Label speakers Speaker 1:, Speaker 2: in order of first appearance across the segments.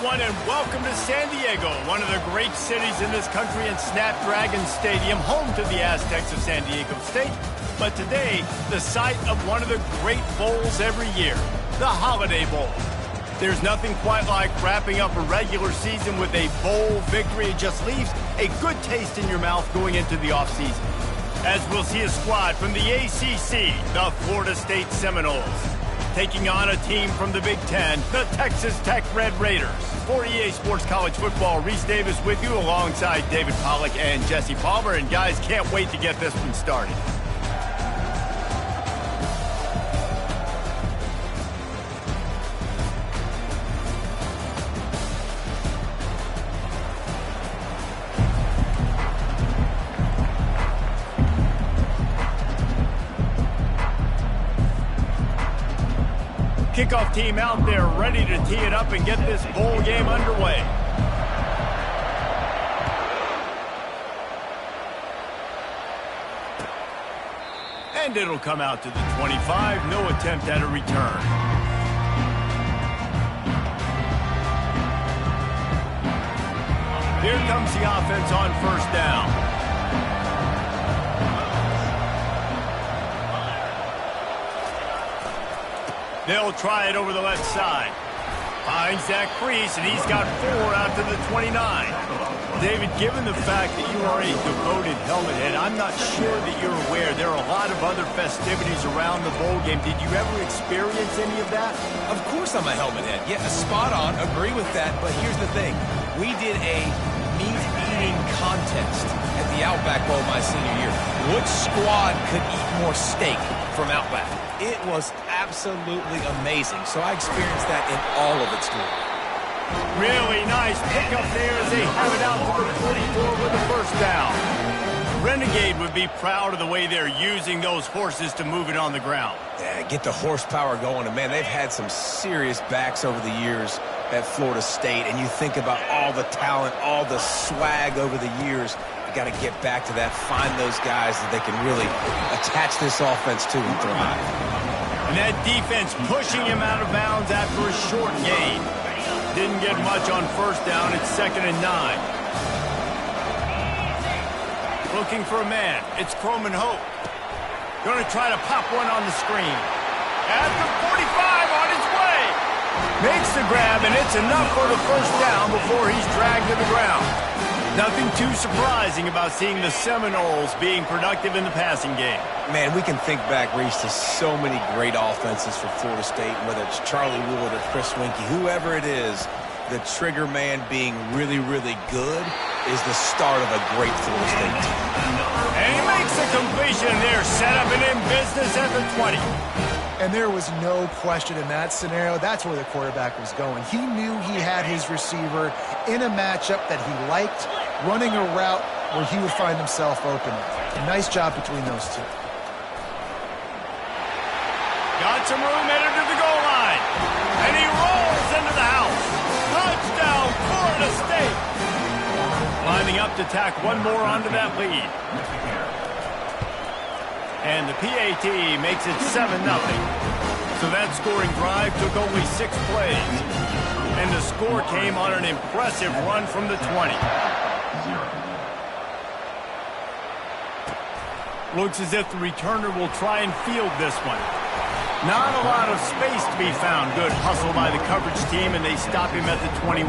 Speaker 1: everyone, and welcome to San Diego, one of the great cities in this country, and Snapdragon Stadium, home to the Aztecs of San Diego State. But today, the site of one of the great bowls every year, the Holiday Bowl. There's nothing quite like wrapping up a regular season with a bowl victory. It just leaves a good taste in your mouth going into the offseason. As we'll see a squad from the ACC, the Florida State Seminoles, taking on a team from the Big Ten, the Texas Tech Red Raiders. For EA Sports College Football, Reese Davis with you alongside David Pollack and Jesse Palmer. And guys, can't wait to get this one started. Kickoff team out there ready to tee it up and get this bowl game underway. And it'll come out to the 25. No attempt at a return. Here comes the offense on first down. They'll try it over the left side. Finds that crease, and he's got 4 out to the 29. David, given the fact that you are a devoted helmet head, I'm not sure that you're aware there are a lot of other festivities around the bowl game. Did you ever experience any of that?
Speaker 2: Of course I'm a helmet head. Yeah, spot on. Agree with that. But here's the thing. We did a meat-eating contest at the Outback Bowl my senior year. Which squad could eat more steak from Outback? It was absolutely amazing. So I experienced that in all of its glory.
Speaker 1: Really nice pickup there as they have it out to the 44 with the first down. Renegade would be proud of the way they're using those horses to move it on the ground.
Speaker 2: Yeah, get the horsepower going. And, man, they've had some serious backs over the years at Florida State. And you think about all the talent, all the swag over the years. You got to get back to that, find those guys that they can really attach this offense to and thrive.
Speaker 1: And that defense pushing him out of bounds after a short gain. Didn't get much on first down. It's 2nd and 9. Looking for a man. It's Croman Hope. Going to try to pop one on the screen. At the 45 on his way. Makes the grab, and it's enough for the first down before he's dragged to the ground. Nothing too surprising about seeing the Seminoles being productive in the passing game.
Speaker 2: Man, we can think back, Reese, to so many great offenses for Florida State, whether it's Charlie Wood or Chris Winkie, whoever it is, the trigger man being really, really good is the start of a great Florida State team.
Speaker 1: And he makes a completion there, set up and in business at the 20.
Speaker 3: And there was no question in that scenario. That's where the quarterback was going. He knew he had his receiver in a matchup that he liked, running a route where he would find himself open. Nice job between those two.
Speaker 1: Got some room headed to the goal line. And he rolls into the house. Touchdown, Florida State. Lining up to tack one more onto that lead. And the PAT makes it 7-0. So that scoring drive took only 6 plays. And the score came on an impressive run from the 20. Looks as if the returner will try and field this one. Not a lot of space to be found. Good hustle by the coverage team, and they stop him at the 21.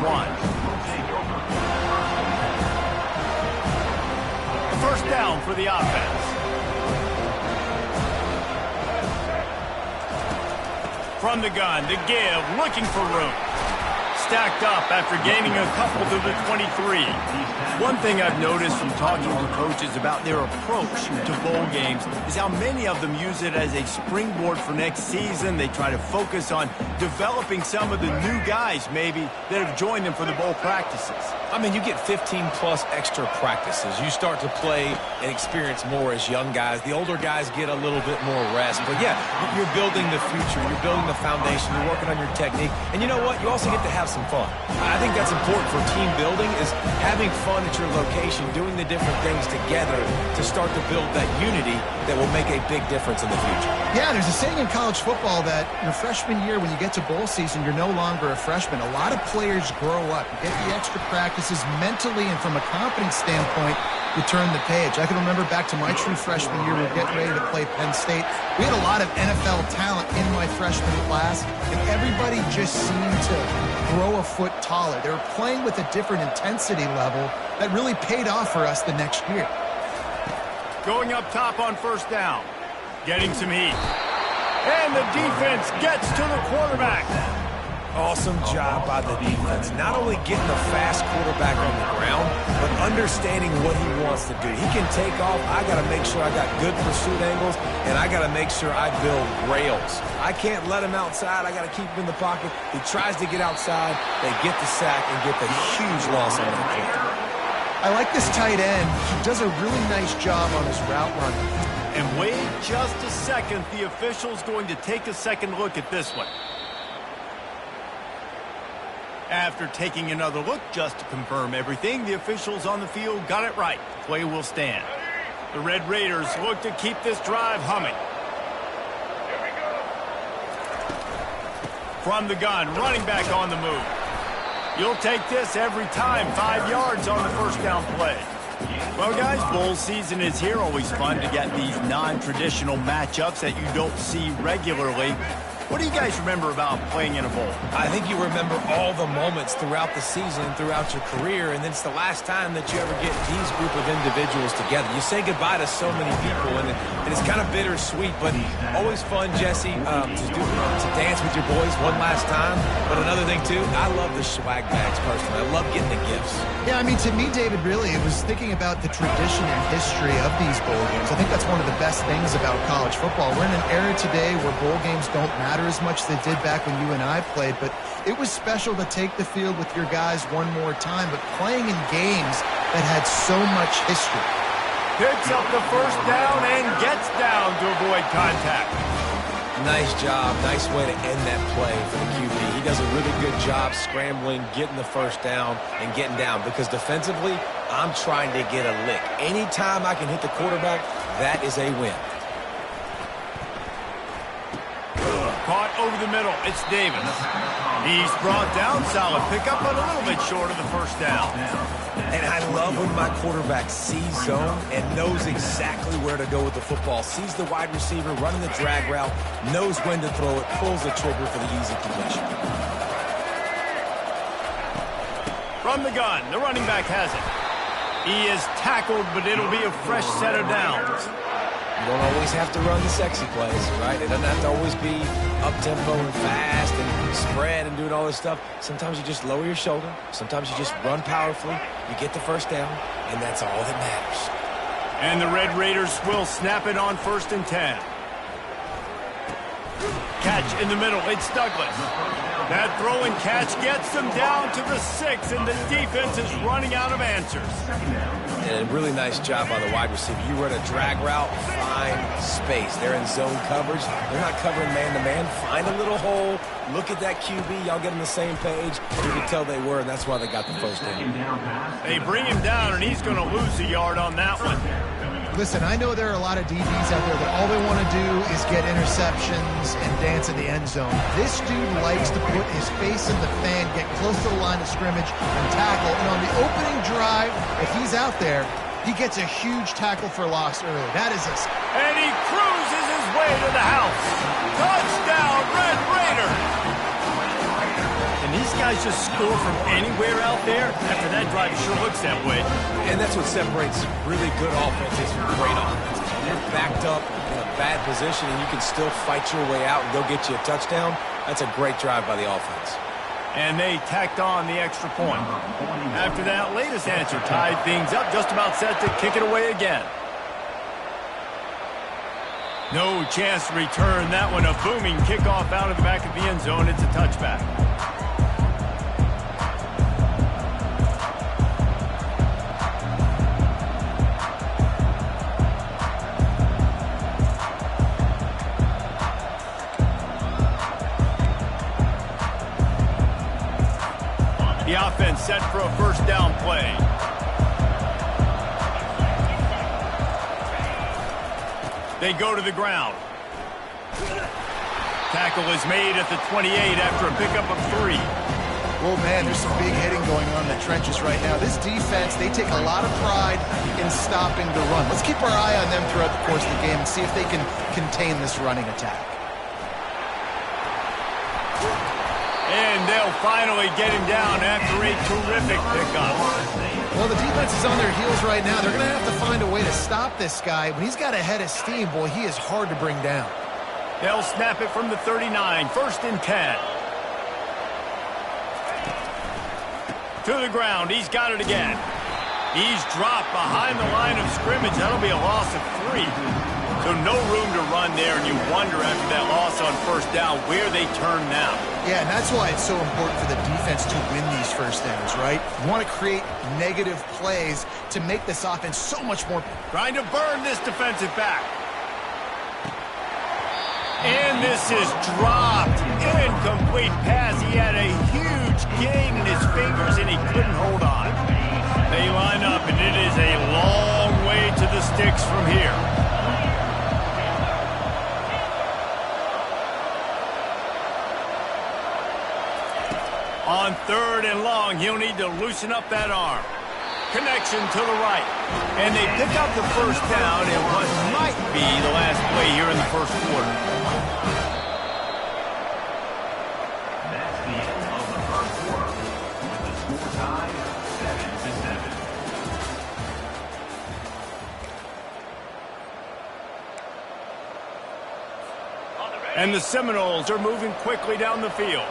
Speaker 1: The first down for the offense. From the gun, the give, looking for room. Stacked up after gaining a couple to the 23. One thing I've noticed from talking to coaches about their approach to bowl games is how many of them use it as a springboard for next season. They try to focus on developing some of the new guys, maybe, that have joined them for the bowl practices.
Speaker 2: I mean, you get 15-plus extra practices. You start to play and experience more as young guys. The older guys get a little bit more rest. But, yeah, you're building the future. You're building the foundation. You're working on your technique. And you know what? You also get to have have some fun. I think that's important for team building, is having fun at your location, doing the different things together to start to build that unity that will make a big difference in the future.
Speaker 3: Yeah, there's a saying in college football that your freshman year, when you get to bowl season, you're no longer a freshman. A lot of players grow up. You get the extra practices mentally, and from a confidence standpoint, you turn the page. I can remember back to my true freshman year, we were getting ready to play Penn State. We had a lot of NFL talent in my freshman class, and everybody just seemed to grow a foot taller. They were playing with a different intensity level that really paid off for us the next year.
Speaker 1: Going up top on first down. Getting some heat. And the defense gets to the quarterback.
Speaker 2: Awesome job by the defense. Not only getting a fast quarterback on the ground, but understanding what he wants to do. He can take off. I got to make sure I got good pursuit angles, and I got to make sure I build rails. I can't let him outside. I got to keep him in the pocket. He tries to get outside. They get the sack and get the huge loss on that play.
Speaker 3: I like this tight end. He does a really nice job on his route running.
Speaker 1: And wait just a second. The official's going to take a second look at this one. After taking another look just to confirm everything, the officials on the field got it right. The play will stand. The Red Raiders look to keep this drive humming. From the gun, running back on the move. You'll take this every time. 5 yards on the first down play. Well, guys, bowl season is here. Always fun to get these non-traditional matchups that you don't see regularly. What do you guys remember about playing in a bowl?
Speaker 2: I think you remember all the moments throughout the season, throughout your career, and it's the last time that you ever get these group of individuals together. You say goodbye to so many people, and it's kind of bittersweet, but always fun, Jesse, to dance with your boys one last time. But another thing, too, I love the swag bags, personally. I love getting the gifts.
Speaker 3: Yeah, I mean, to me, David, really, it was thinking about the tradition and history of these bowl games. I think that's one of the best things about college football. We're in an era today where bowl games don't matter as much as they did back when you and I played, but it was special to take the field with your guys one more time, but playing in games that had so much history.
Speaker 1: Picks up the first down and gets down to avoid contact.
Speaker 2: Nice job. Nice way to end that play for the QB. He does a really good job scrambling, getting the first down, and getting down, because defensively, I'm trying to get a lick. Anytime I can hit the quarterback, that is a win.
Speaker 1: Caught over the middle. It's Davis. He's brought down. Solid pickup, but a little bit short of the first down.
Speaker 2: And I love when my quarterback sees zone and knows exactly where to go with the football. Sees the wide receiver running the drag route, knows when to throw it, pulls the trigger for the easy completion.
Speaker 1: From the gun, the running back has it. He is tackled, but it'll be a fresh set of downs.
Speaker 2: You don't always have to run the sexy plays, right? It doesn't have to always be up-tempo and fast and spread and doing all this stuff. Sometimes you just lower your shoulder. Sometimes you just run powerfully. You get the first down, and that's all that matters.
Speaker 1: And the Red Raiders will snap it on 1st and 10. Catch in the middle. It's Douglas. That throw and catch gets them down to the 6, and the defense is running out of answers.
Speaker 2: And a really nice job by the wide receiver. You run a drag route, find space. They're in zone coverage. They're not covering man-to-man. Find a little hole. Look at that QB. Y'all get on the same page. You can tell they were, and that's why they got the first down.
Speaker 1: They bring him down, and he's going to lose a yard on that one.
Speaker 3: Listen, I know there are a lot of DBs out there that all they want to do is get interceptions and dance in the end zone. This dude likes to put his face in the fan, get close to the line of scrimmage, and tackle. And on the opening drive, if he's out there, he gets a huge tackle for loss early. That is
Speaker 1: and he cruises his way to the house. Touchdown, Red Raiders! And these guys just score from anywhere out there. After that drive, it sure looks that way.
Speaker 2: And that's what separates really good offenses from great offenses. When you're backed up in a bad position and you can still fight your way out and go get you a touchdown, that's a great drive by the offense.
Speaker 1: And they tacked on the extra point. After that latest answer tied things up, just about set to kick it away again. No chance to return that one. A booming kickoff out of the back of the end zone. It's a touchback. The offense set for a first down play. They go to the ground. Tackle is made at the 28 after a pickup of 3.
Speaker 3: Oh, man, there's some big hitting going on in the trenches right now. This defense, they take a lot of pride in stopping the run. Let's keep our eye on them throughout the course of the game and see if they can contain this running attack.
Speaker 1: And they'll finally get him down after a terrific pickup.
Speaker 3: Well, the defense is on their heels right now. They're going to have to find a way to stop this guy. When he's got a head of steam, boy, he is hard to bring down.
Speaker 1: They'll snap it from the 39, first and 10. To the ground, he's got it again. He's dropped behind the line of scrimmage. That'll be a loss of 3. So no room to run there, and you wonder after that loss on first down where they turn now.
Speaker 3: Yeah, and that's why it's so important for the defense to win these first downs, right? You want to create negative plays to make this offense so much more.
Speaker 1: Trying to burn this defensive back. And this is dropped. Incomplete pass. He had a huge gain in his fingers, and he couldn't hold on. They line up, and it is a long way to the sticks from here. On 3rd and long, he'll need to loosen up that arm. Connection to the right. And they pick up the first down in what might be the last play here in the first quarter.
Speaker 4: That's the end of the first quarter. With the score tied 7-7.
Speaker 1: And the Seminoles are moving quickly down the field.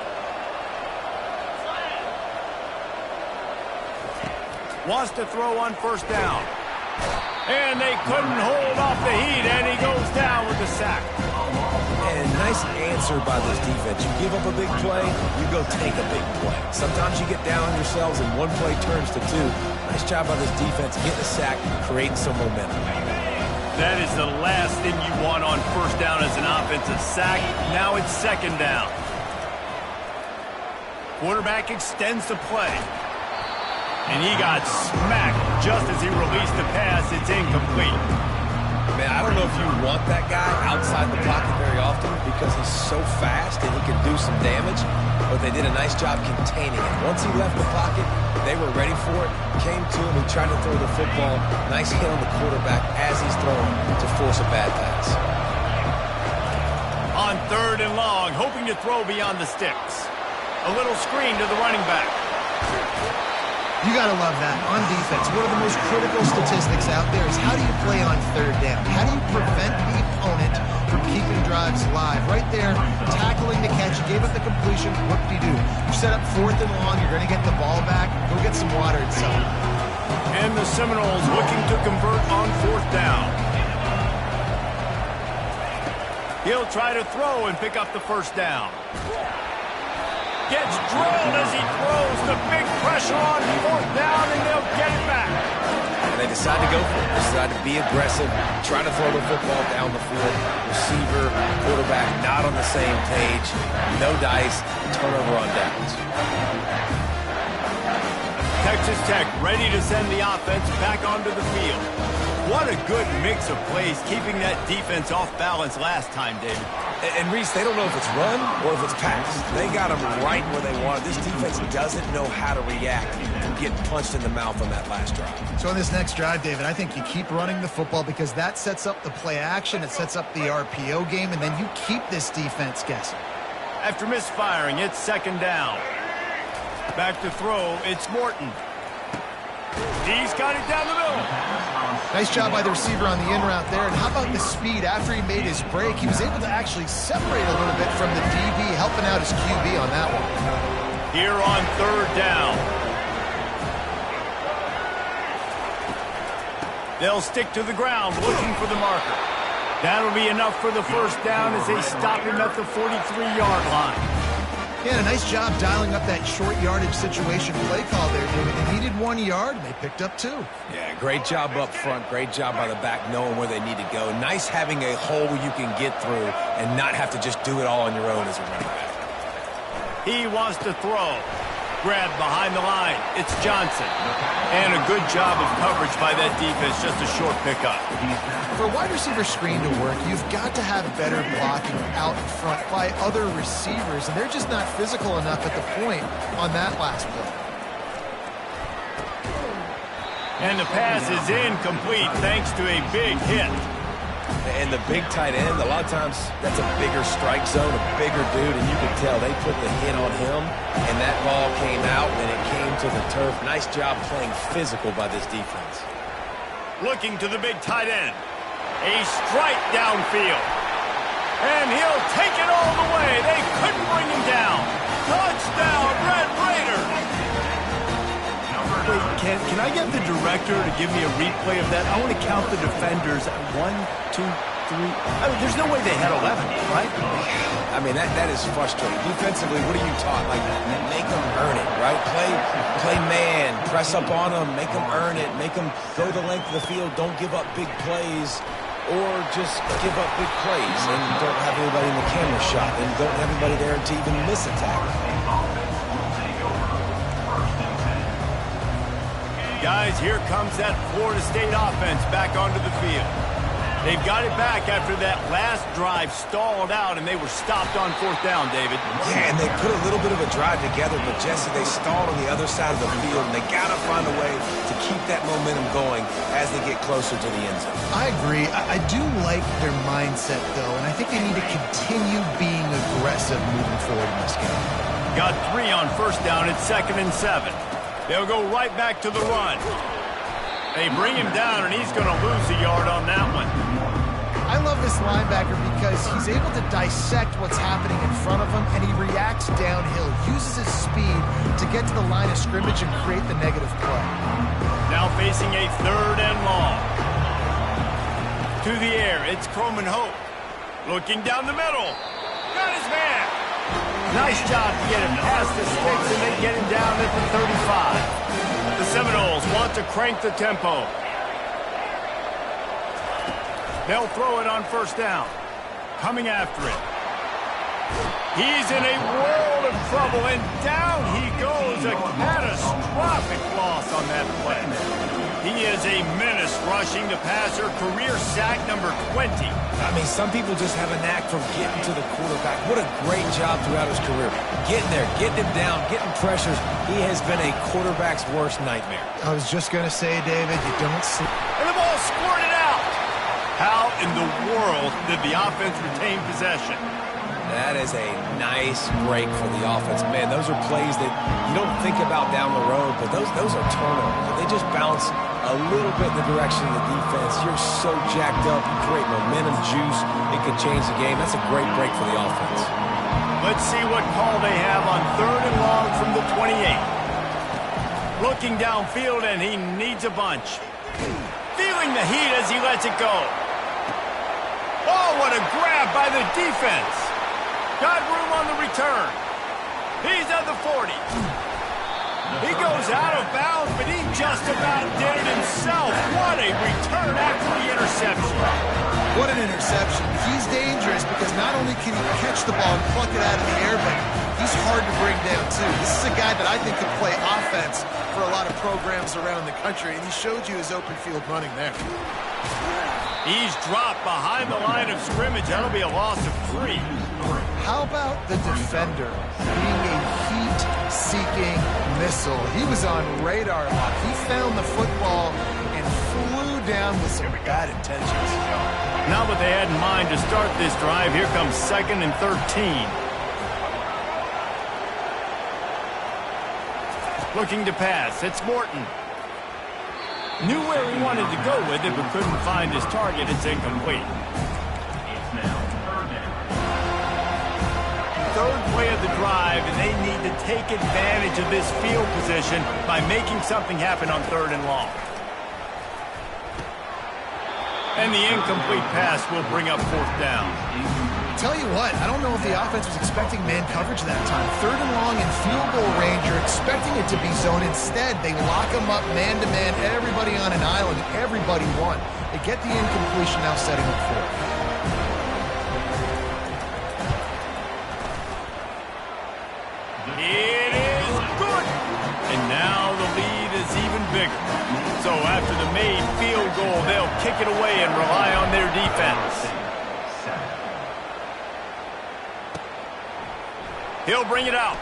Speaker 1: Wants to throw on first down. And they couldn't hold off the heat, and he goes down with the sack.
Speaker 2: And nice answer by this defense. You give up a big play, you go take a big play. Sometimes you get down on yourselves and one play turns to 2. Nice job by this defense getting a sack, creating some momentum.
Speaker 1: That is the last thing you want on first down as an offensive sack. Now it's second down. Quarterback extends the play. And he got smacked just as he released the pass. It's incomplete.
Speaker 2: Man, I don't know if you want that guy outside the pocket very often because he's so fast and he can do some damage, but they did a nice job containing it. Once he left the pocket, they were ready for it, came to him, he tried to throw the football. Nice hit on the quarterback as he's throwing to force a bad pass.
Speaker 1: On 3rd and long, hoping to throw beyond the sticks. A little screen to the running back.
Speaker 3: You got to love that. On defense, one of the most critical statistics out there is how do you play on 3rd down? How do you prevent the opponent from keeping drives alive? Right there, tackling the catch, you gave up the completion, what do? You set up 4th and long, you're going to get the ball back, go get some water and some.
Speaker 1: And the Seminoles looking to convert on 4th down. He'll try to throw and pick up the first down. Gets drilled as he throws. The big pressure on 4th down, and they'll get it back.
Speaker 2: And they decide to go for it. They decide to be aggressive, try to throw the football down the field. Receiver, quarterback not on the same page. No dice, turnover on downs.
Speaker 1: Texas Tech ready to send the offense back onto the field. What a good mix of plays, keeping that defense off balance last time, David.
Speaker 2: And Reese, they don't know if it's run or if it's pass. They got them right where they want it. This defense doesn't know how to react to getting punched in the mouth on that last drive.
Speaker 3: So on this next drive, David, I think you keep running the football because that sets up the play action, it sets up the RPO game, and then you keep this defense guessing.
Speaker 1: After misfiring, it's second down. Back to throw, it's Morton. He's got it down the middle.
Speaker 3: Nice job by the receiver on the in route there. And how about the speed after he made his break? He was able to actually separate a little bit from the DB, helping out his QB on that one.
Speaker 1: Here on 3rd down. They'll stick to the ground looking for the marker. That'll be enough for the first down as they stop him at the 43-yard line.
Speaker 3: Yeah, a nice job dialing up that short yardage situation play call there, David. They needed 1 yard, and they picked up 2.
Speaker 2: Yeah, great job up front. Great job by the back knowing where they need to go. Nice having a hole you can get through and not have to just do it all on your own as a running back.
Speaker 1: He wants to throw. Grab behind the line. It's Johnson. And a good job of coverage by that defense. Just a short pickup.
Speaker 3: For a wide receiver screen to work, you've got to have better blocking out in front by other receivers, and they're just not physical enough at the point on that last play.
Speaker 1: And the pass is incomplete thanks to a big hit.
Speaker 2: And the big tight end, a lot of times that's a bigger strike zone, a bigger dude, and you can tell they put the hit on him, and that ball came out, and it came to the turf. Nice job playing physical by this defense.
Speaker 1: Looking to the big tight end. A strike downfield. And he'll take it all the way. They couldn't bring him down. Touchdown, Red Raiders! Wait, can I get the director to give me a replay of that? I want to count the defenders at 1, 2, 3. I mean, there's no way they had 11, right?
Speaker 2: I mean, that is frustrating. Defensively, what are you taught? Like, make them earn it, right? Play man, press up on them, make them earn it, make them go the length of the field, don't give up big plays, or just give up big plays and don't have anybody in the camera shot and don't have anybody there to even miss a tackle.
Speaker 1: Guys, here comes that Florida State offense back onto the field. They've got it back after that last drive stalled out, and they were stopped on 4th down, David.
Speaker 2: Yeah, and they put a little bit of a drive together, but Jesse, they stalled on the other side of the field, and they got to find a way to keep that momentum going as they get closer to the end zone.
Speaker 3: I agree. I do like their mindset, though, and I think they need to continue being aggressive moving forward in this game.
Speaker 1: Got 3 on 1st down. It's 2nd and 7. They'll go right back to the run. They bring him down, and he's going to lose a yard on that one.
Speaker 3: I love this linebacker because he's able to dissect what's happening in front of him, and he reacts downhill, uses his speed to get to the line of scrimmage and create the negative play.
Speaker 1: Now facing a 3rd and long. To the air, it's Croman Hope. Looking down the middle. Got his man. Nice job to get him past the sticks, and they get him down at the 35. The Seminoles want to crank the tempo. They'll throw it on 1st down. Coming after it. He's in a world of trouble, and down he goes. A catastrophic loss on that play. He is a menace rushing the passer. Career sack number 20.
Speaker 2: I mean, some people just have a knack for getting to the quarterback. What a great job throughout his career. Getting there, getting him down, getting pressures. He has been a quarterback's worst nightmare.
Speaker 3: I was just going to say, David, you don't sleep.
Speaker 1: And the ball squirted out. How in the world did the offense retain possession?
Speaker 2: That is a nice break for the offense. Man, those are plays that you don't think about down the road, but those are turnovers. They just bounce a little bit in the direction of the defense. You're so jacked up. You create momentum juice. It could change the game. That's a great break for the offense.
Speaker 1: Let's see what call they have on 3rd and long from the 28. Looking downfield, and he needs a bunch. Feeling the heat as he lets it go. Oh, what a grab by the defense. Got room on the return. He's at the 40. He goes out of bounds, but he just about did it himself. What a return after the interception.
Speaker 3: What an interception. He's dangerous because not only can he catch the ball and pluck it out of the air, but he's hard to bring down, too. This is a guy that I think could play offense for a lot of programs around the country, and he showed you his open field running there.
Speaker 1: He's dropped behind the line of scrimmage. That'll be a loss of 3.
Speaker 3: How about the defender being a heat-seeking missile? He was on radar lock. He found the football and flew down with some bad intentions.
Speaker 1: Not what they had in mind to start this drive. Here comes 2nd and 13. Looking to pass. It's Morton. Knew where he wanted to go with it, but couldn't find his target. It's incomplete.
Speaker 4: It's now 3rd down.
Speaker 1: 3rd play of the drive, and they need to take advantage of this field position by making something happen on 3rd and long. And the incomplete pass will bring up 4th down.
Speaker 3: Tell you what, I don't know if the offense was expecting man coverage that time. 3rd and long in field goal range, you're expecting it to be zone. Instead, they lock them up man-to-man, everybody on an island, everybody won. They get the incompletion, now setting up 4th.
Speaker 1: It is good bigger. So after the made field goal, they'll kick it away and rely on their defense. He'll bring it out.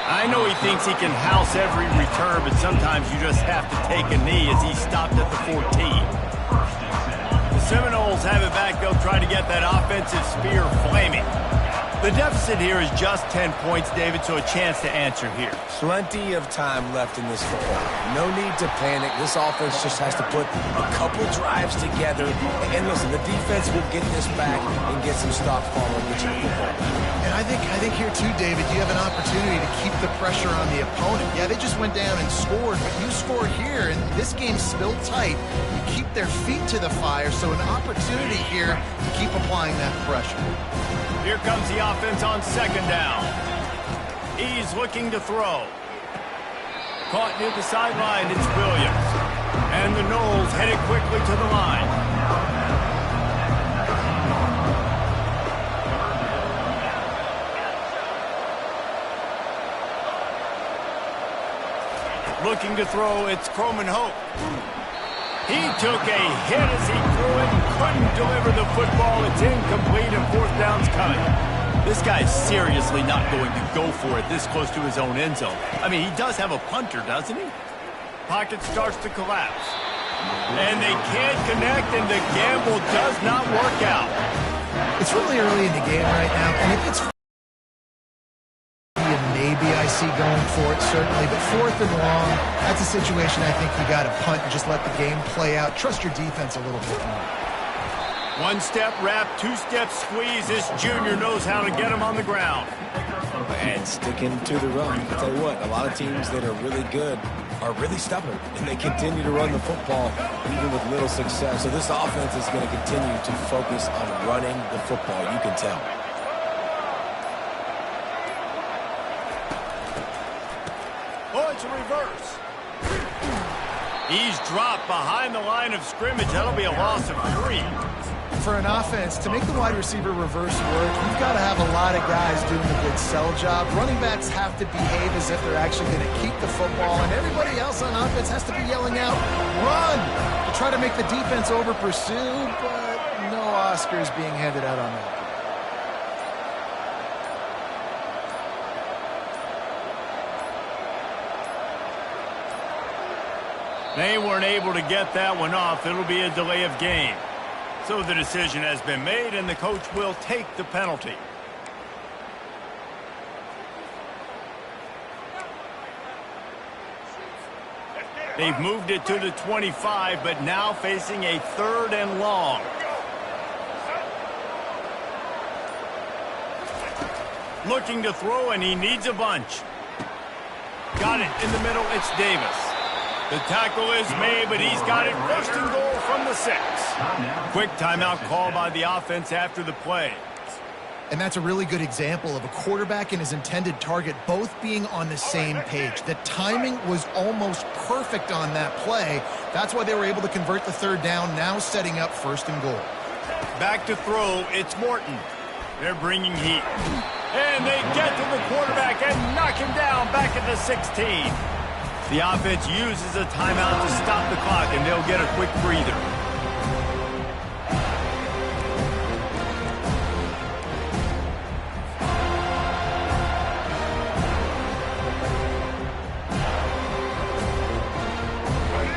Speaker 1: I know he thinks he can house every return, but sometimes you just have to take a knee as he stopped at the 14. The Seminoles have it back. They'll try to get that offensive spear flaming. The deficit here is just 10 points, David, so a chance to answer here.
Speaker 2: Plenty of time left in this football. No need to panic. This offense just has to put a couple drives together. And listen, the defense will get this back and get some stops following the football.
Speaker 3: And I think here too, David, you have an opportunity to keep the pressure on the opponent. Yeah, they just went down and scored, but you score here, and this game's still tight. You keep their feet to the fire, so an opportunity here to keep applying that pressure.
Speaker 1: Here comes the offense on second down. He's looking to throw. Caught near the sideline, it's Williams. And the Noles headed quickly to the line. Looking to throw, it's Croman Hope. He took a hit as he threw it and couldn't deliver the football. It's incomplete and fourth down's coming. This guy's seriously not going to go for it this close to his own end zone. I mean, he does have a punter, doesn't he? Pocket starts to collapse. And they can't connect, and the gamble does not work out.
Speaker 3: It's really early in the game right now, and if it's maybe I see going for it, certainly, but fourth and long, that's a situation I think you got to punt and just let the game play out. Trust your defense a little bit more.
Speaker 1: One-step wrap, two-step squeeze. This junior knows how to get him on the ground.
Speaker 2: And sticking to the run. I'll tell you what, a lot of teams that are really good are really stubborn, and they continue to run the football even with little success. So this offense is going to continue to focus on running the football, you can tell.
Speaker 1: Oh, it's a reverse. He's dropped behind the line of scrimmage. That'll be a loss of 3.
Speaker 3: For an offense, to make the wide receiver reverse work, you've got to have a lot of guys doing a good sell job. Running backs have to behave as if they're actually going to keep the football, and everybody else on offense has to be yelling out, run, to try to make the defense over-pursue, but no Oscars being handed out on that.
Speaker 1: They weren't able to get that one off. It'll be a delay of game. So the decision has been made, and the coach will take the penalty. They've moved it to the 25, but now facing a 3rd and long. Looking to throw, and he needs a bunch. Got it in the middle. It's Davis. The tackle is made, but he's got it first and goal from the 6. Quick timeout call by the offense after the play.
Speaker 3: And that's a really good example of a quarterback and his intended target both being on the same page. The timing was almost perfect on that play. That's why they were able to convert the 3rd down, now setting up 1st and goal.
Speaker 1: Back to throw, it's Morton. They're bringing heat. And they get to the quarterback and knock him down back at the 16. The offense uses a timeout to stop the clock, and they'll get a quick breather.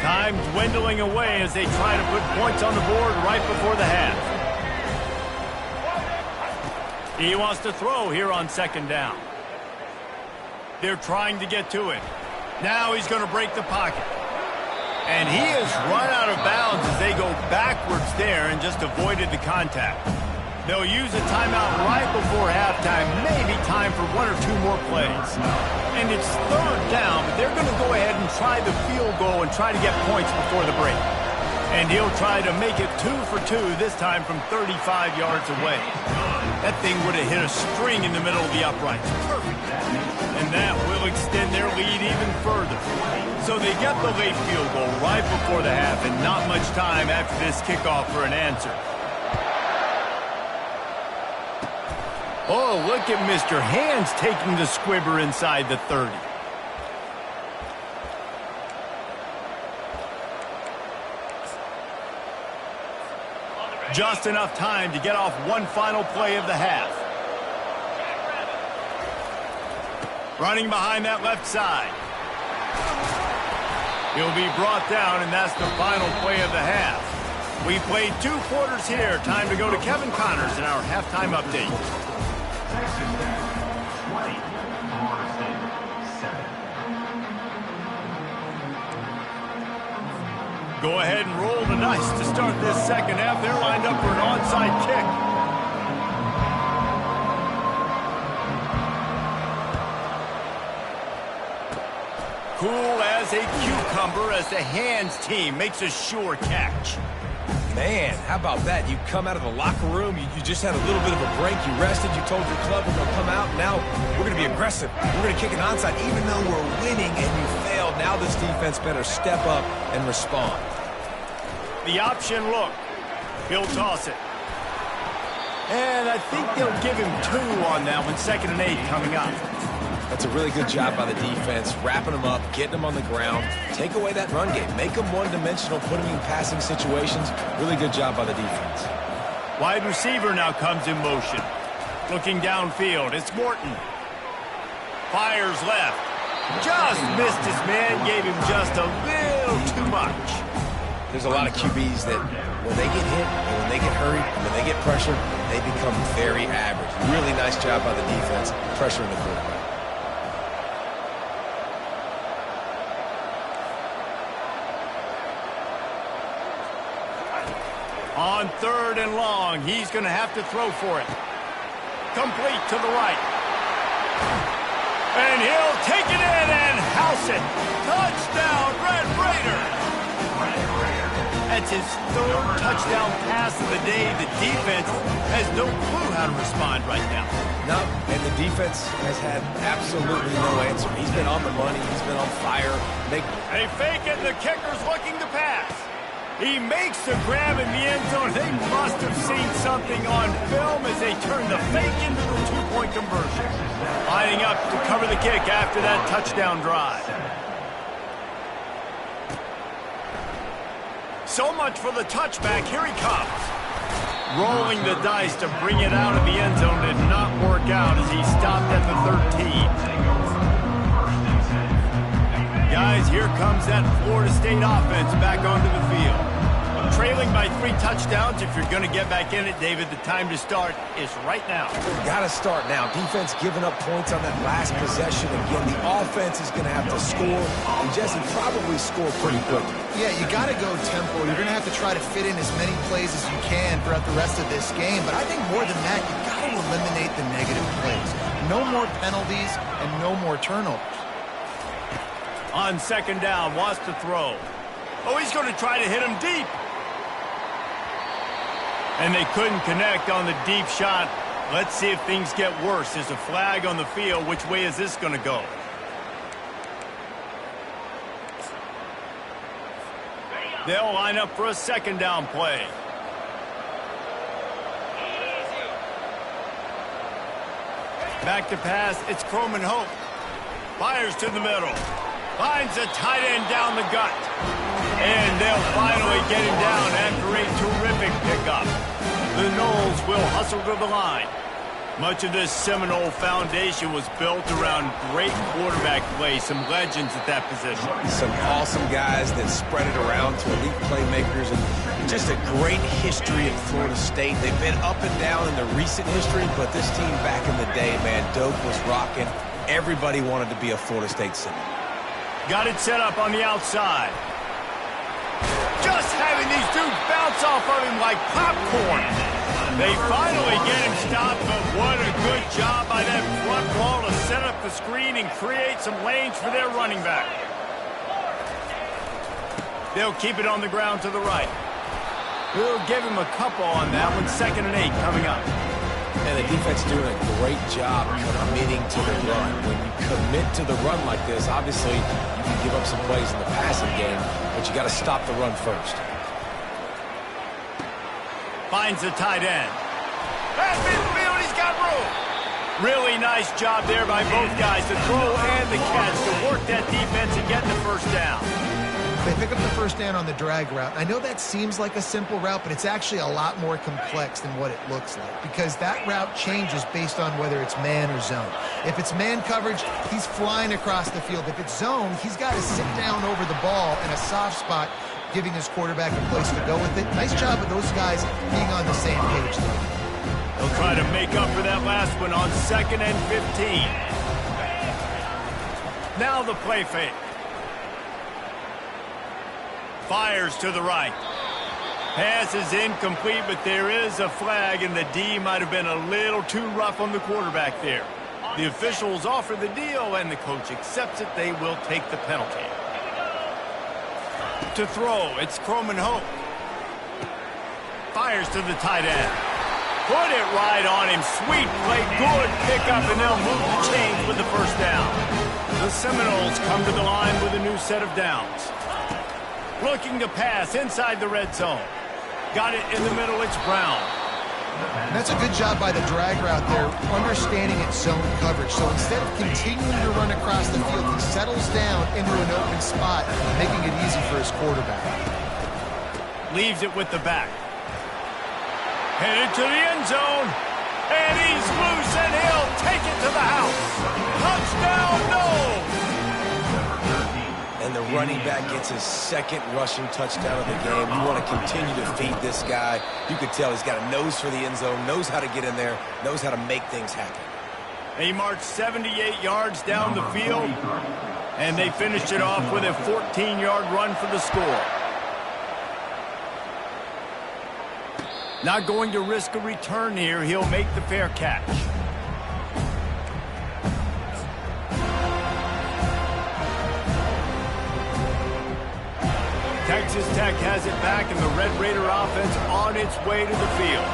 Speaker 1: Time dwindling away as they try to put points on the board right before the half. He wants to throw here on 2nd down. They're trying to get to it. Now he's going to break the pocket. And he has run out of bounds as they go backwards there and just avoided the contact. They'll use a timeout right before halftime, maybe time for 1 or 2 more plays. And it's 3rd down, but they're going to go ahead and try the field goal and try to get points before the break. And he'll try to make it 2 for 2, this time from 35 yards away. That thing would have hit a string in the middle of the uprights. Perfect. And that will extend their lead even further. So they get the late field goal right before the half, and not much time after this kickoff for an answer. Oh, look at Mr. Hands taking the squibber inside the 30. Just enough time to get off one final play of the half. Running behind that left side. He'll be brought down, and that's the final play of the half. We played 2 quarters here. Time to go to Kevin Connors in our halftime update.
Speaker 4: Texas Tech 20, Florida State 7.
Speaker 1: Go ahead and roll the dice to start this second half. They're lined up for an onside kick. Cool as a cucumber as the hands team makes a sure catch.
Speaker 2: Man, how about that? You come out of the locker room, you just had a little bit of a break, you rested, you told your club we're going to come out, and now we're going to be aggressive. We're going to kick an onside even though we're winning and you failed. Now this defense better step up and respond.
Speaker 1: The option look. He'll toss it. And I think they'll give him 2 on that one. 2nd and 8 coming up.
Speaker 2: That's a really good job by the defense, wrapping them up, getting them on the ground. Take away that run game. Make them one-dimensional, put them in passing situations. Really good job by the defense.
Speaker 1: Wide receiver now comes in motion. Looking downfield, it's Morton. Fires left. Just missed his man, gave him just a little too much.
Speaker 2: There's a lot of QBs that when they get hit, and when they get hurried, and when they get pressured, they become very average. Really nice job by the defense, pressuring the quarterback.
Speaker 1: On 3rd and long, he's going to have to throw for it. Complete to the right. And he'll take it in and house it. Touchdown, Red Raiders. That's his 3rd touchdown pass of the day. The defense has no clue how to respond right now.
Speaker 2: No, and the defense has had absolutely no answer. He's been on the money. He's been on fire.
Speaker 1: They fake it, and the kicker's looking to pass. He makes the grab in the end zone. They must have seen something on film as they turn the fake into the 2-point conversion. Lining up to cover the kick after that touchdown drive. So much for the touchback. Here he comes. Rolling the dice to bring it out of the end zone did not work out as he stopped at the 13. Guys, here comes that Florida State offense back onto the field. Trailing by 3 touchdowns. If you're going to get back in it, David, the time to start is right now.
Speaker 2: Got to start now. Defense giving up points on that last possession. Again, the offense is going to have to score. And Jesse, probably score pretty quickly.
Speaker 3: Yeah, you got to go tempo. You're going to have to try to fit in as many plays as you can throughout the rest of this game. But I think more than that, you got to eliminate the negative plays. No more penalties and no more turnovers.
Speaker 1: On 2nd down, wants to throw. Oh, he's going to try to hit him deep. And they couldn't connect on the deep shot. Let's see if things get worse. There's a flag on the field. Which way is this going to go? They'll line up for a 2nd down play. Back to pass. It's Croman Hope. Fires to the middle. Finds a tight end down the gut. And they'll finally get him down after a terrific pickup. The Noles will hustle to the line. Much of this Seminole foundation was built around great quarterback play, some legends at that position.
Speaker 2: Some awesome guys that spread it around to elite playmakers, and just a great history of Florida State. They've been up and down in the recent history, but this team back in the day, man, Doak was rocking. Everybody wanted to be a Florida State Seminole.
Speaker 1: Got it set up on the outside. Just having these dudes bounce off of him like popcorn. They finally get him stopped, but what a good job by that front wall to set up the screen and create some lanes for their running back. They'll keep it on the ground to the right. We'll give him a couple on that one. 2nd and 8 coming up.
Speaker 2: And the defense doing a great job committing to the run. When you commit to the run like this, obviously you can give up some plays in the passing game, but you got to stop the run first.
Speaker 1: Finds the tight end. At midfield, he's got room. Really nice job there by both guys, the throw and the catch, to work that defense and get the 1st down.
Speaker 3: pick up the first down on the drag route. I know that seems like a simple route, but it's actually a lot more complex than what it looks like because that route changes based on whether it's man or zone. If it's man coverage, he's flying across the field. If it's zone, he's got to sit down over the ball in a soft spot, giving his quarterback a place to go with it. Nice job of those guys being on the same page there.
Speaker 1: They'll try to make up for that last one on 2nd and 15. Now the play fake. Fires to the right. Pass is incomplete, but there is a flag, and the D might have been a little too rough on the quarterback there. The officials offer the deal, and the coach accepts it. They will take the penalty. To throw, it's Croman Hope. Fires to the tight end. Put it right on him. Sweet play, good pickup, and they'll move the chains with the first down. The Seminoles come to the line with a new set of downs. Looking to pass inside the red zone. Got it in the middle, it's Brown.
Speaker 3: And that's a good job by the drag route there, understanding its zone coverage. So instead of continuing to run across the field, he settles down into an open spot, making it easy for his quarterback. Leaves it with the back.
Speaker 1: Headed to the end zone. And he's loose, and he'll take it to the house. Touchdown, no!
Speaker 2: And the running back gets his second rushing touchdown of the game. You want to continue to feed this guy. You could tell he's got a nose for the end zone, knows how to get in there, knows how to make things happen.
Speaker 1: He marched 78 yards down the field, and they finished it off with a 14-yard run for the score. Not going to risk a return here. He'll make the fair catch. Texas Tech has it back, and the Red Raider offense on its way to the field.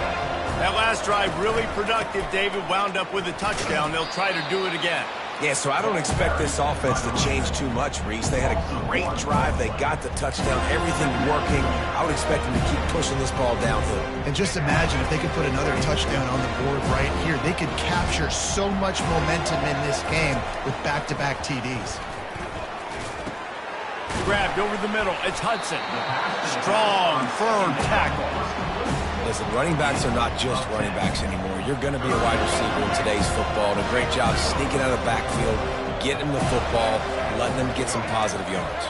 Speaker 1: That last drive really productive. David wound up with a touchdown. They'll try to do it again.
Speaker 2: Yeah, so I don't expect this offense to change too much, Reese. They had a great drive. They got the touchdown. Everything working. I would expect them to keep pushing this ball downhill.
Speaker 3: And just imagine if they could put another touchdown on the board right here. They could capture so much momentum in this game with back-to-back TDs.
Speaker 1: Grabbed over the middle. It's Hudson. Strong, firm tackle.
Speaker 2: Listen, running backs are not just running backs anymore. You're going to be a wide receiver in today's football. And a great job sneaking out of the backfield, getting the football, letting them get some positive yards.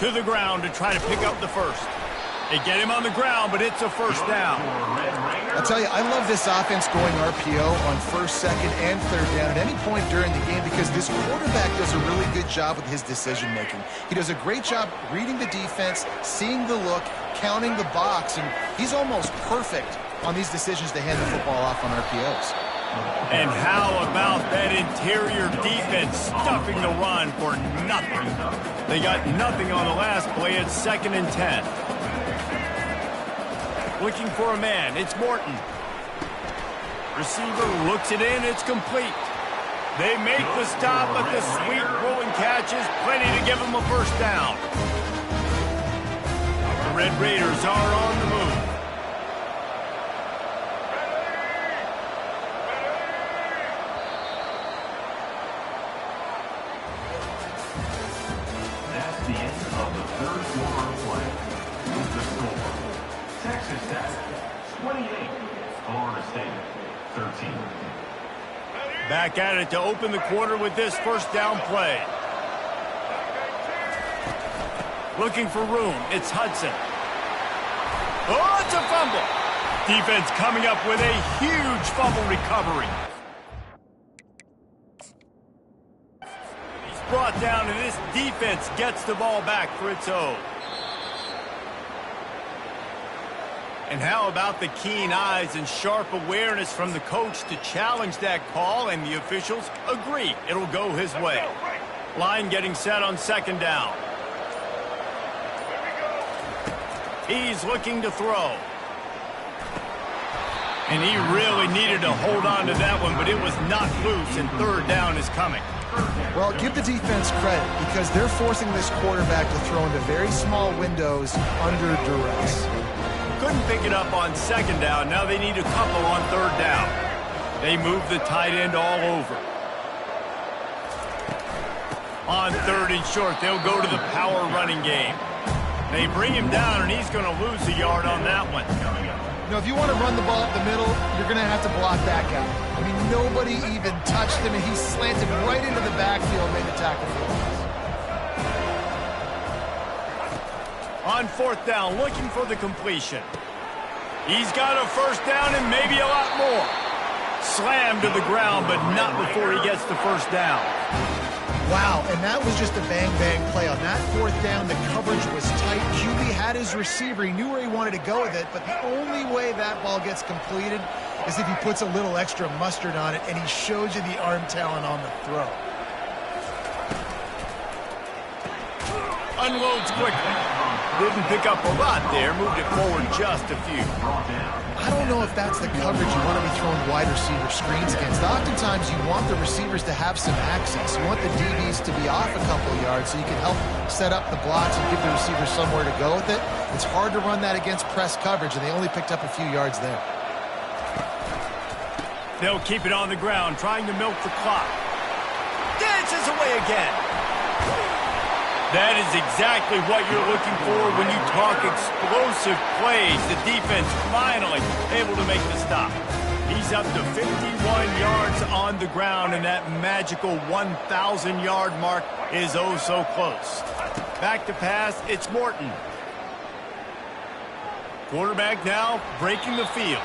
Speaker 1: To the ground to try to pick up the first. They get him on the ground, but it's a first down.
Speaker 3: I'll tell you, I love this offense going RPO on first, second, and third down at any point during the game because this quarterback does a really good job with his decision-making. He does a great job reading the defense, seeing the look, counting the box, and he's almost perfect on these decisions to hand the football off on RPOs.
Speaker 1: And how about that interior defense stuffing the run for nothing? They got nothing on the last play. It's 2nd and 10. Looking for a man. It's Morton. Receiver looks it in. It's complete. They make the stop, but the sweet rolling catch is plenty to give them a first down. The Red Raiders are on the move.
Speaker 4: That's the end of the third quarter of play. With the score, Texas Tech 28, Florida State 13.
Speaker 1: Back at it to open the quarter with this first down play. Looking for room. It's Hudson. Oh, it's a fumble. Defense coming up with a huge fumble recovery. He's brought down, and this defense gets the ball back for its own. And how about the keen eyes and sharp awareness from the coach to challenge that call, and the officials agree it'll go his way. Line getting set on 2nd down. He's looking to throw. And he really needed to hold on to that one, but it was not loose, and 3rd down is coming.
Speaker 3: Well, give the defense credit because they're forcing this quarterback to throw into very small windows under duress.
Speaker 1: Couldn't pick it up on 2nd down. Now they need a couple on 3rd down. They move the tight end all over. On 3rd and short, they'll go to the power running game. They bring him down, and he's going to lose a yard on that one.
Speaker 3: You know, if you want to run the ball up the middle, you're going to have to block that guy. I mean, nobody even touched him, and he slanted right into the backfield, made the tackle for loss.
Speaker 1: On 4th down, looking for the completion. He's got a 1st down and maybe a lot more. Slammed to the ground, but not before he gets the 1st down.
Speaker 3: Wow, and that was just a bang-bang play. On that 4th down, the coverage was tight. QB had his receiver. He knew where he wanted to go with it, but the only way that ball gets completed is if he puts a little extra mustard on it, and he shows you the arm talent on the throw.
Speaker 1: Unloads quickly. Didn't pick up a lot there. Moved it forward just a few.
Speaker 3: I don't know if that's the coverage you want to be throwing wide receiver screens against. Oftentimes, you want the receivers to have some access. You want the DBs to be off a couple of yards so you can help set up the blocks and give the receiver somewhere to go with it. It's hard to run that against press coverage, and they only picked up a few yards there.
Speaker 1: They'll keep it on the ground, trying to milk the clock. Dances away again. That is exactly what you're looking for when you talk explosive plays. The defense finally able to make the stop. He's up to 51 yards on the ground, and that magical 1,000-yard mark is oh so close. Back to pass, it's Morton. Quarterback now breaking the field.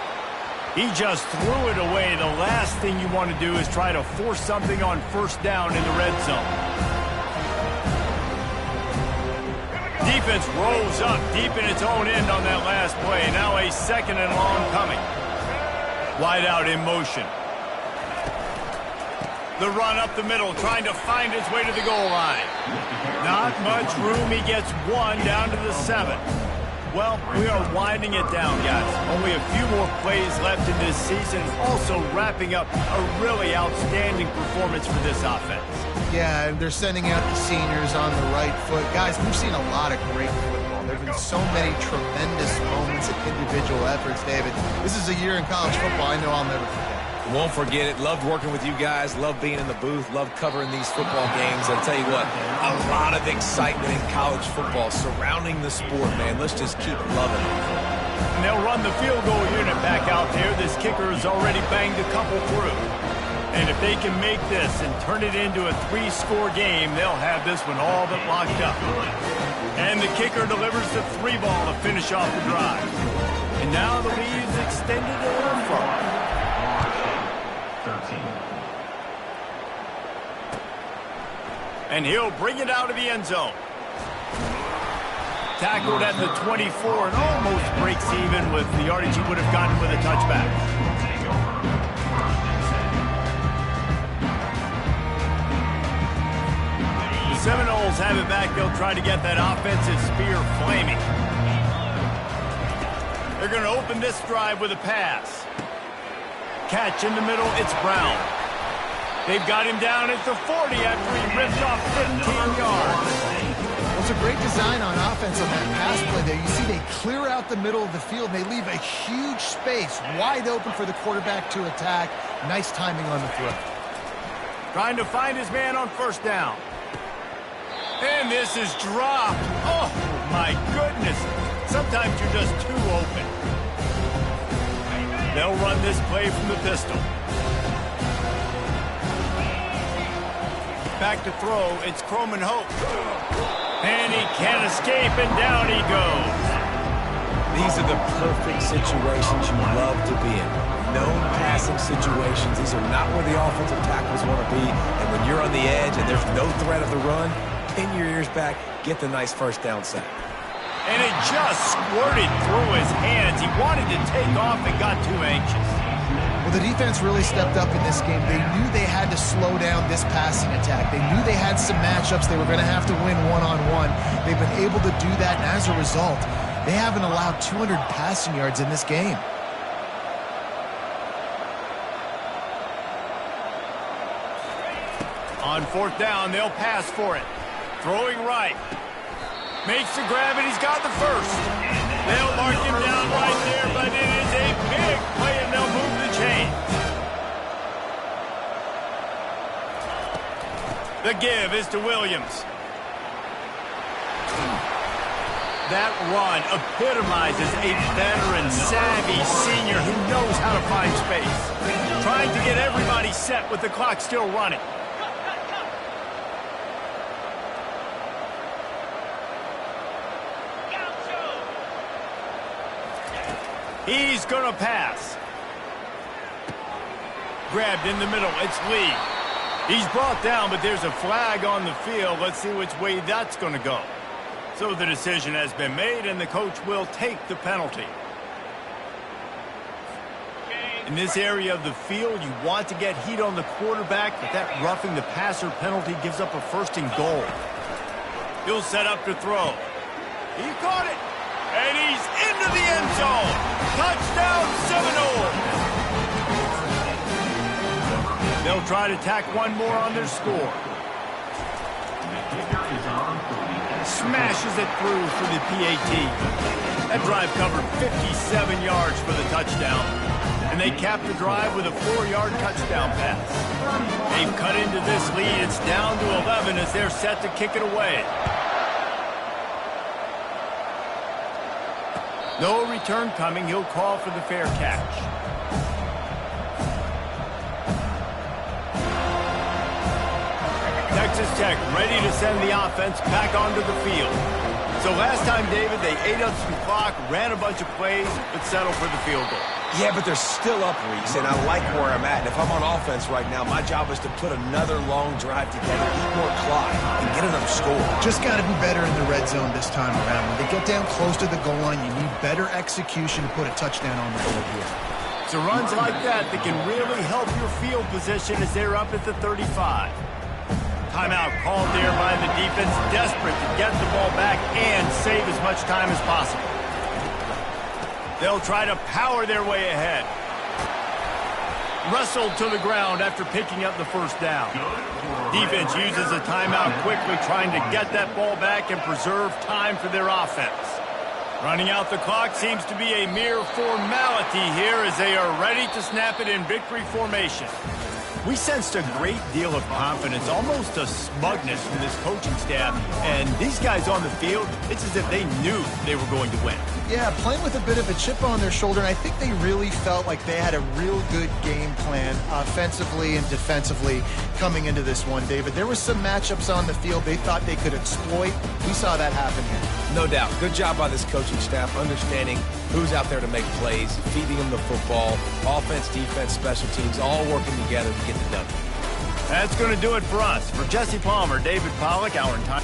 Speaker 1: He just threw it away. The last thing you want to do is try to force something on 1st down in the red zone. Defense rolls up deep in its own end on that last play. Now a 2nd and long coming. Wide out in motion. The run up the middle, trying to find his way to the goal line. Not much room. He gets 1 down to the 7. Well, we are winding it down, guys. Only a few more plays left in this season. Also wrapping up a really outstanding performance for this offense.
Speaker 3: Yeah, and they're sending out the seniors on the right foot. Guys, we've seen a lot of great football. There have been so many tremendous moments and individual efforts, David. This is a year in college football I know I'll never forget.
Speaker 2: Won't forget it. Loved working with you guys. Loved being in the booth. Loved covering these football games. I'll tell you what, a lot of excitement in college football surrounding the sport, man. Let's just keep loving it.
Speaker 1: And they'll run the field goal unit back out there. This kicker has already banged a couple through. And if they can make this and turn it into a 3-score game, they'll have this one all but locked up. And the kicker delivers the 3 ball to finish off the drive. And now the lead's extended a little further.
Speaker 4: 13.
Speaker 1: And he'll bring it out of the end zone. Tackled at the 24 and almost breaks even with the yardage he would have gotten with a touchback. The Seminoles have it back. They'll try to get that offensive spear flaming. They're going to open this drive with a pass. Catch in the middle, it's Brown. They've got him down at the 40 after he ripped off 15 yards.
Speaker 3: It was a great design on offense on that pass play there. You see they clear out the middle of the field. They leave a huge space wide open for the quarterback to attack. Nice timing on the throw.
Speaker 1: Trying to find his man on 1st down. And this is dropped. Oh, my goodness. Sometimes you're just too open. They'll run this play from the pistol. Back to throw, it's Croman Hope. And he can't escape, and down he goes.
Speaker 2: These are the perfect situations you love to be in. Known passing situations. These are not where the offensive tackles want to be. And when you're on the edge and there's no threat of the run, pin your ears back, get the nice 1st down sack.
Speaker 1: And it just squirted through his hands. He wanted to take off and got too anxious.
Speaker 3: Well, the defense really stepped up in this game. They knew they had to slow down this passing attack. They knew they had some matchups they were going to have to win one-on-one. They've been able to do that, and as a result, they haven't allowed 200 passing yards in this game.
Speaker 1: On 4th down, they'll pass for it. Throwing right. Makes the grab, and he's got the 1st. They'll mark him down right there, but it is a big play, and they'll move the chains. The give is to Williams. That run epitomizes a veteran, savvy senior who knows how to find space. Trying to get everybody set with the clock still running. He's going to pass. Grabbed in the middle. It's Lee. He's brought down, but there's a flag on the field. Let's see which way that's going to go. So the decision has been made, and the coach will take the penalty. In this area of the field, you want to get heat on the quarterback, but that roughing the passer penalty gives up a first and goal. He'll set up to throw. He caught it, and he's into the end zone. Touchdown, Seminole. They'll try to tack one more on their score. Smashes it through for the PAT. That drive covered 57 yards for the touchdown. And they capped the drive with a 4-yard touchdown pass. They've cut into this lead. It's down to 11 as they're set to kick it away. No return coming. He'll call for the fair catch. Texas Tech ready to send the offense back onto the field. So last time, David, they ate up some clock, ran a bunch of plays, but settled for the field goal.
Speaker 2: Yeah, but they're still up, Reese, and I like where I'm at. And if I'm on offense right now, my job is to put another long drive together, eat more clock, and get another score.
Speaker 3: Just got to be better in the red zone this time around. When they get down close to the goal line, you need better execution to put a touchdown on the board here.
Speaker 1: It's runs like that can really help your field position as they're up at the 35. Timeout called there by the defense, desperate to get the ball back and save as much time as possible. They'll try to power their way ahead. Wrestled to the ground after picking up the first down. Defense uses a timeout quickly, trying to get that ball back and preserve time for their offense. Running out the clock seems to be a mere formality here as they are ready to snap it in victory formation. We sensed a great deal of confidence, almost a smugness from this coaching staff. And these guys on the field, it's as if they knew they were going to win.
Speaker 3: Yeah, playing with a bit of a chip on their shoulder, and I think they really felt like they had a real good game plan offensively and defensively coming into this one, David. There were some matchups on the field they thought they could exploit. We saw that happen here.
Speaker 2: No doubt. Good job by this coaching staff, understanding who's out there to make plays, feeding them the football, offense, defense, special teams, all working together to get it done.
Speaker 1: That's going to do it for us. For Jesse Palmer, David Pollack, our entire...